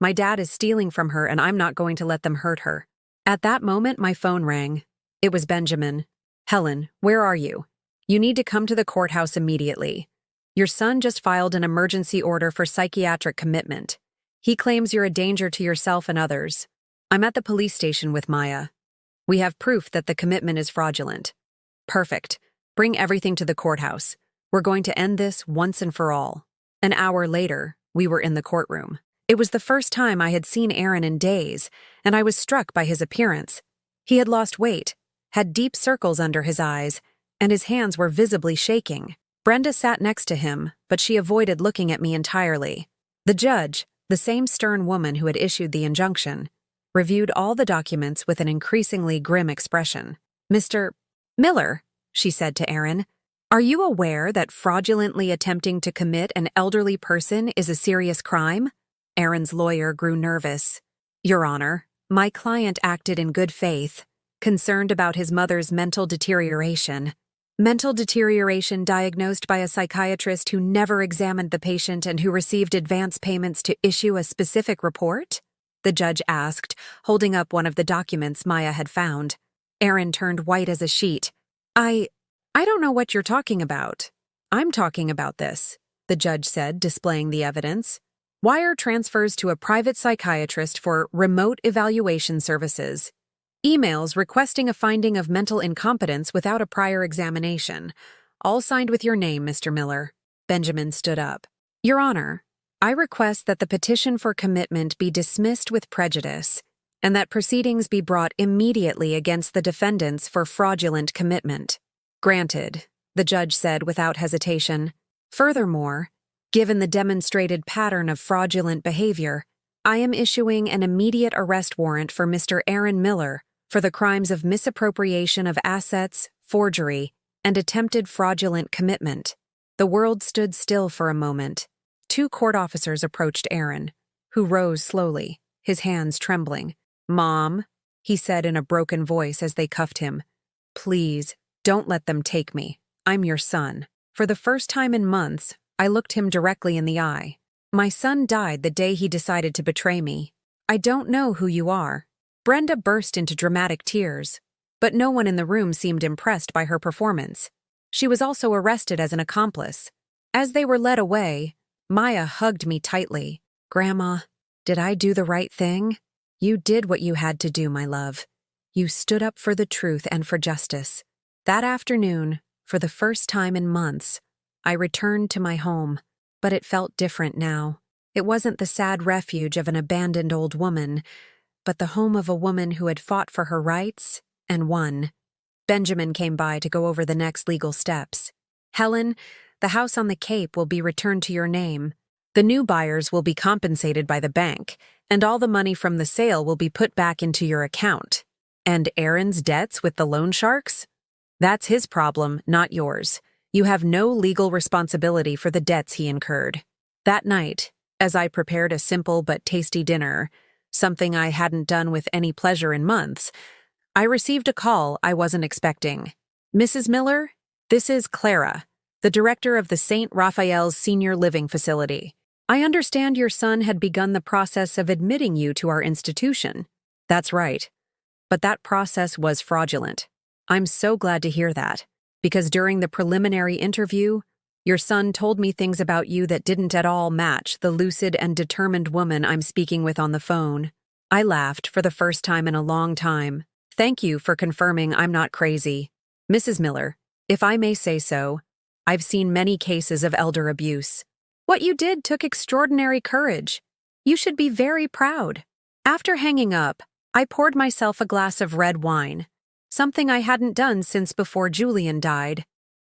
My dad is stealing from her and I'm not going to let them hurt her." At that moment, my phone rang. It was Benjamin. "Helen, where are you? You need to come to the courthouse immediately. Your son just filed an emergency order for psychiatric commitment. He claims you're a danger to yourself and others." "I'm at the police station with Maya. We have proof that the commitment is fraudulent." "Perfect. Bring everything to the courthouse. We're going to end this once and for all." An hour later, we were in the courtroom. It was the first time I had seen Aaron in days, and I was struck by his appearance. He had lost weight, had deep circles under his eyes, and his hands were visibly shaking. Brenda sat next to him, but she avoided looking at me entirely. The judge, the same stern woman who had issued the injunction, reviewed all the documents with an increasingly grim expression. Mr. Miller, she said to Aaron, are you aware that fraudulently attempting to commit an elderly person is a serious crime? Aaron's lawyer grew nervous. Your Honor, my client acted in good faith, concerned about his mother's mental deterioration. Mental deterioration diagnosed by a psychiatrist who never examined the patient and who received advance payments to issue a specific report? The judge asked, holding up one of the documents Maya had found. Aaron turned white as a sheet. I don't know what you're talking about. I'm talking about this, the judge said, displaying the evidence. Wire transfers to a private psychiatrist for remote evaluation services. Emails requesting a finding of mental incompetence without a prior examination. All signed with your name, Mr. Miller. Benjamin stood up. Your Honor, I request that the petition for commitment be dismissed with prejudice, and that proceedings be brought immediately against the defendants for fraudulent commitment. Granted, the judge said without hesitation. Furthermore, given the demonstrated pattern of fraudulent behavior, I am issuing an immediate arrest warrant for Mr. Aaron Miller for the crimes of misappropriation of assets, forgery, and attempted fraudulent commitment. The world stood still for a moment. 2 court officers approached Aaron, who rose slowly, his hands trembling. Mom, he said in a broken voice as they cuffed him, please, don't let them take me. I'm your son. For the first time in months, I looked him directly in the eye. My son died the day he decided to betray me. I don't know who you are. Brenda burst into dramatic tears, but no one in the room seemed impressed by her performance. She was also arrested as an accomplice. As they were led away, Maya hugged me tightly. Grandma, did I do the right thing? You did what you had to do, my love. You stood up for the truth and for justice. That afternoon, for the first time in months, I returned to my home, but it felt different now. It wasn't the sad refuge of an abandoned old woman, but the home of a woman who had fought for her rights and won. Benjamin came by to go over the next legal steps. Helen, the house on the Cape will be returned to your name. The new buyers will be compensated by the bank, and all the money from the sale will be put back into your account. And Aaron's debts with the loan sharks? That's his problem, not yours. You have no legal responsibility for the debts he incurred. That night, as I prepared a simple but tasty dinner, something I hadn't done with any pleasure in months, I received a call I wasn't expecting. Mrs. Miller, this is Clara, the director of the St. Raphael's Senior Living Facility. I understand your son had begun the process of admitting you to our institution. That's right. But that process was fraudulent. I'm so glad to hear that, because during the preliminary interview, your son told me things about you that didn't at all match the lucid and determined woman I'm speaking with on the phone. I laughed for the first time in a long time. Thank you for confirming I'm not crazy. Mrs. Miller, if I may say so, I've seen many cases of elder abuse. What you did took extraordinary courage. You should be very proud. After hanging up, I poured myself a glass of red wine, something I hadn't done since before Julian died,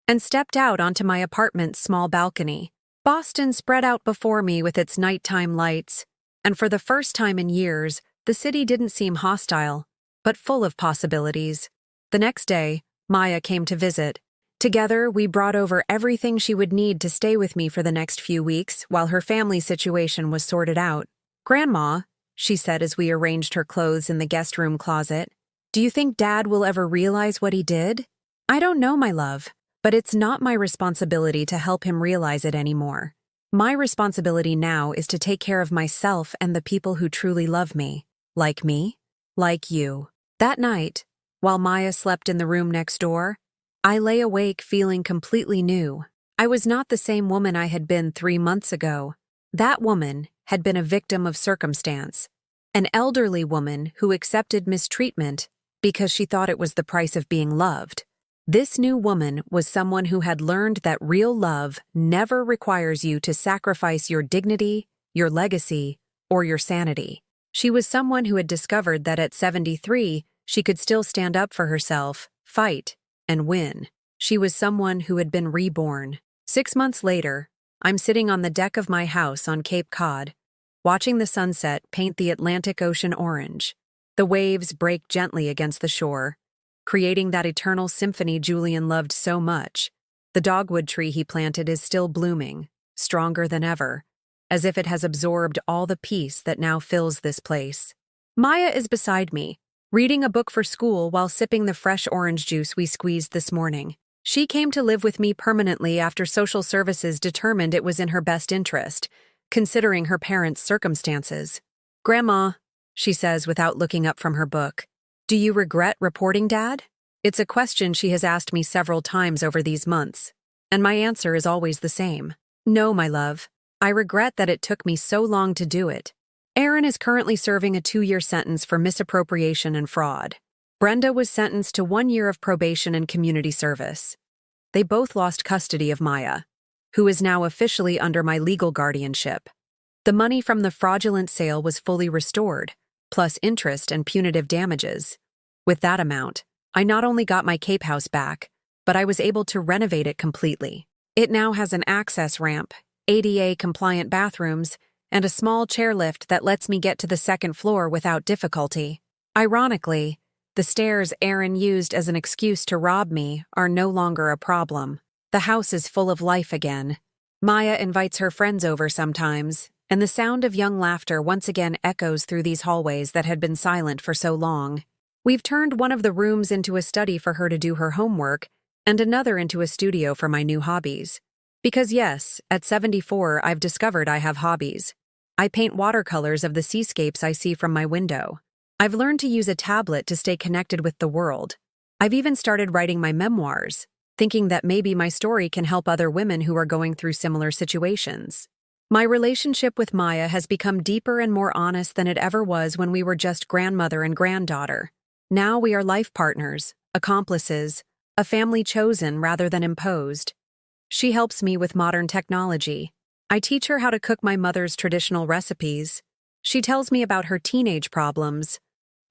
and stepped out onto my apartment's small balcony. Boston spread out before me with its nighttime lights, and for the first time in years, the city didn't seem hostile, but full of possibilities. The next day, Maya came to visit. Together, we brought over everything she would need to stay with me for the next few weeks while her family situation was sorted out. Grandma, she said as we arranged her clothes in the guest room closet, do you think Dad will ever realize what he did? I don't know, my love, but it's not my responsibility to help him realize it anymore. My responsibility now is to take care of myself and the people who truly love me. Like me, like you. That night, while Maya slept in the room next door, I lay awake feeling completely new. I was not the same woman I had been 3 months ago. That woman had been a victim of circumstance, an elderly woman who accepted mistreatment because she thought it was the price of being loved. This new woman was someone who had learned that real love never requires you to sacrifice your dignity, your legacy, or your sanity. She was someone who had discovered that at 73, she could still stand up for herself, fight, and win. She was someone who had been reborn. 6 months later, I'm sitting on the deck of my house on Cape Cod, watching the sunset paint the Atlantic Ocean orange. The waves break gently against the shore, creating that eternal symphony Julian loved so much. The dogwood tree he planted is still blooming, stronger than ever, as if it has absorbed all the peace that now fills this place. Maya is beside me, reading a book for school while sipping the fresh orange juice we squeezed this morning. She came to live with me permanently after social services determined it was in her best interest, considering her parents' circumstances. "Grandma," she says without looking up from her book, "do you regret reporting Dad?" It's a question she has asked me several times over these months, and my answer is always the same. No, my love. I regret that it took me so long to do it. Aaron is currently serving a 2-year sentence for misappropriation and fraud. Brenda was sentenced to 1 year of probation and community service. They both lost custody of Maya, who is now officially under my legal guardianship. The money from the fraudulent sale was fully restored, plus interest and punitive damages. With that amount, I not only got my Cape House back, but I was able to renovate it completely. It now has an access ramp, ADA-compliant bathrooms, and a small chairlift that lets me get to the second floor without difficulty. Ironically, the stairs Aaron used as an excuse to rob me are no longer a problem. The house is full of life again. Maya invites her friends over sometimes, and the sound of young laughter once again echoes through these hallways that had been silent for so long. We've turned one of the rooms into a study for her to do her homework, and another into a studio for my new hobbies. Because yes, at 74 I've discovered I have hobbies. I paint watercolors of the seascapes I see from my window. I've learned to use a tablet to stay connected with the world. I've even started writing my memoirs, thinking that maybe my story can help other women who are going through similar situations. My relationship with Maya has become deeper and more honest than it ever was when we were just grandmother and granddaughter. Now we are life partners, accomplices, a family chosen rather than imposed. She helps me with modern technology. I teach her how to cook my mother's traditional recipes. She tells me about her teenage problems.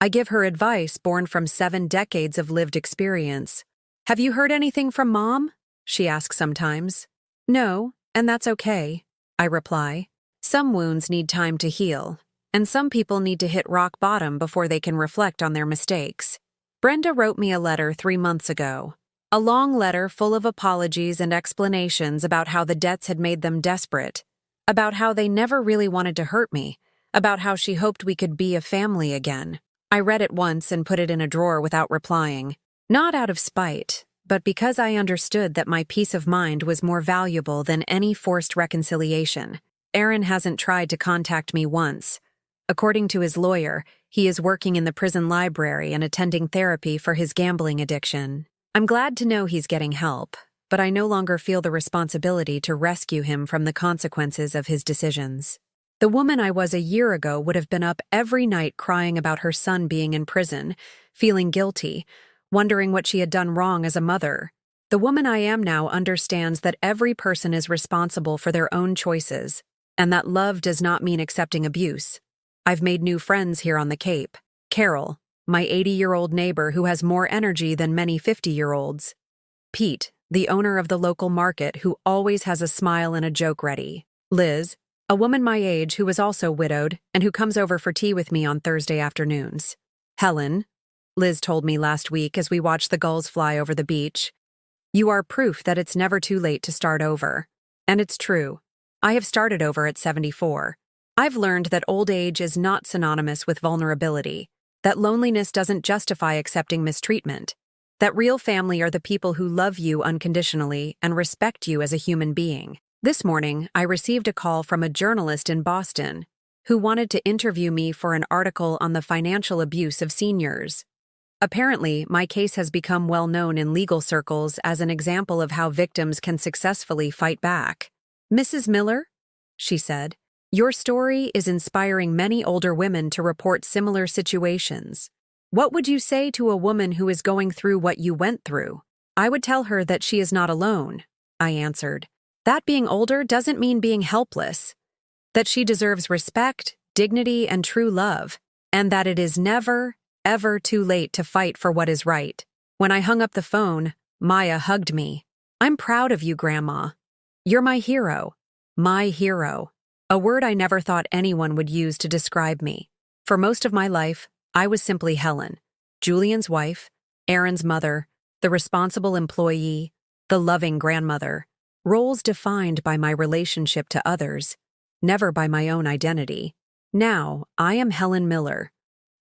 I give her advice born from 7 decades of lived experience. "Have you heard anything from Mom?" she asks sometimes. "No, and that's okay," I reply. Some wounds need time to heal, and some people need to hit rock bottom before they can reflect on their mistakes. Brenda wrote me a letter 3 months ago. A long letter full of apologies and explanations about how the debts had made them desperate, about how they never really wanted to hurt me, about how she hoped we could be a family again. I read it once and put it in a drawer without replying. Not out of spite, but because I understood that my peace of mind was more valuable than any forced reconciliation. Aaron hasn't tried to contact me once. According to his lawyer, he is working in the prison library and attending therapy for his gambling addiction. I'm glad to know he's getting help, but I no longer feel the responsibility to rescue him from the consequences of his decisions. The woman I was a year ago would have been up every night crying about her son being in prison, feeling guilty, wondering what she had done wrong as a mother. The woman I am now understands that every person is responsible for their own choices, and that love does not mean accepting abuse. I've made new friends here on the Cape. Carol, my 80-year-old neighbor who has more energy than many 50-year-olds. Pete, the owner of the local market who always has a smile and a joke ready. Liz, a woman my age who is also widowed and who comes over for tea with me on Thursday afternoons. Helen, Liz told me last week as we watched the gulls fly over the beach. "You are proof that it's never too late to start over." And it's true. I have started over at 74. I've learned that old age is not synonymous with vulnerability, that loneliness doesn't justify accepting mistreatment, that real family are the people who love you unconditionally and respect you as a human being. This morning, I received a call from a journalist in Boston who wanted to interview me for an article on the financial abuse of seniors. Apparently, my case has become well known in legal circles as an example of how victims can successfully fight back. "Mrs. Miller," she said, "your story is inspiring many older women to report similar situations. What would you say to a woman who is going through what you went through?" "I would tell her that she is not alone," I answered. "That being older doesn't mean being helpless. That she deserves respect, dignity, and true love, and that it is never, ever too late to fight for what is right." When I hung up the phone, Maya hugged me. "I'm proud of you, Grandma. You're my hero. My hero." A word I never thought anyone would use to describe me. For most of my life, I was simply Helen, Julian's wife, Aaron's mother, the responsible employee, the loving grandmother, roles defined by my relationship to others, never by my own identity. Now, I am Helen Miller,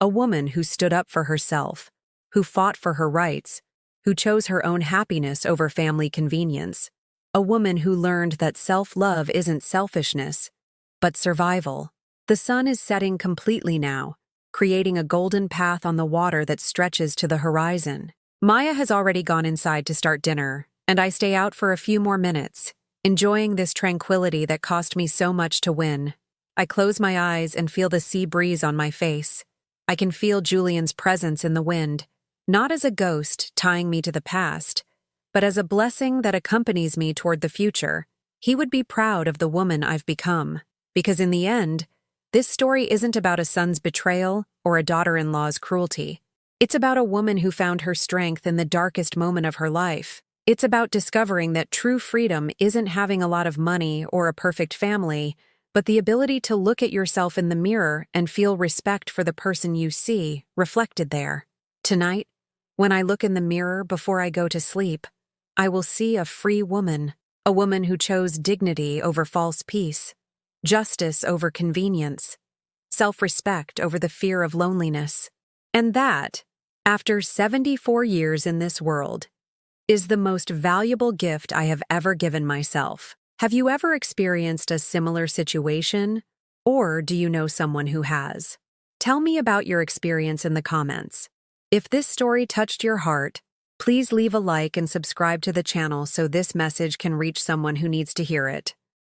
a woman who stood up for herself, who fought for her rights, who chose her own happiness over family convenience, a woman who learned that self-love isn't selfishness, but survival. The sun is setting completely now, creating a golden path on the water that stretches to the horizon. Maya has already gone inside to start dinner, and I stay out for a few more minutes, enjoying this tranquility that cost me so much to win. I close my eyes and feel the sea breeze on my face. I can feel Julian's presence in the wind, not as a ghost tying me to the past, but as a blessing that accompanies me toward the future. He would be proud of the woman I've become, because in the end, this story isn't about a son's betrayal or a daughter-in-law's cruelty. It's about a woman who found her strength in the darkest moment of her life. It's about discovering that true freedom isn't having a lot of money or a perfect family, but the ability to look at yourself in the mirror and feel respect for the person you see reflected there. Tonight, when I look in the mirror before I go to sleep, I will see a free woman, a woman who chose dignity over false peace, justice over convenience, self-respect over the fear of loneliness. And that, after 74 years in this world, is the most valuable gift I have ever given myself. Have you ever experienced a similar situation, or do you know someone who has? Tell me about your experience in the comments. If this story touched your heart, please leave a like and subscribe to the channel so this message can reach someone who needs to hear it.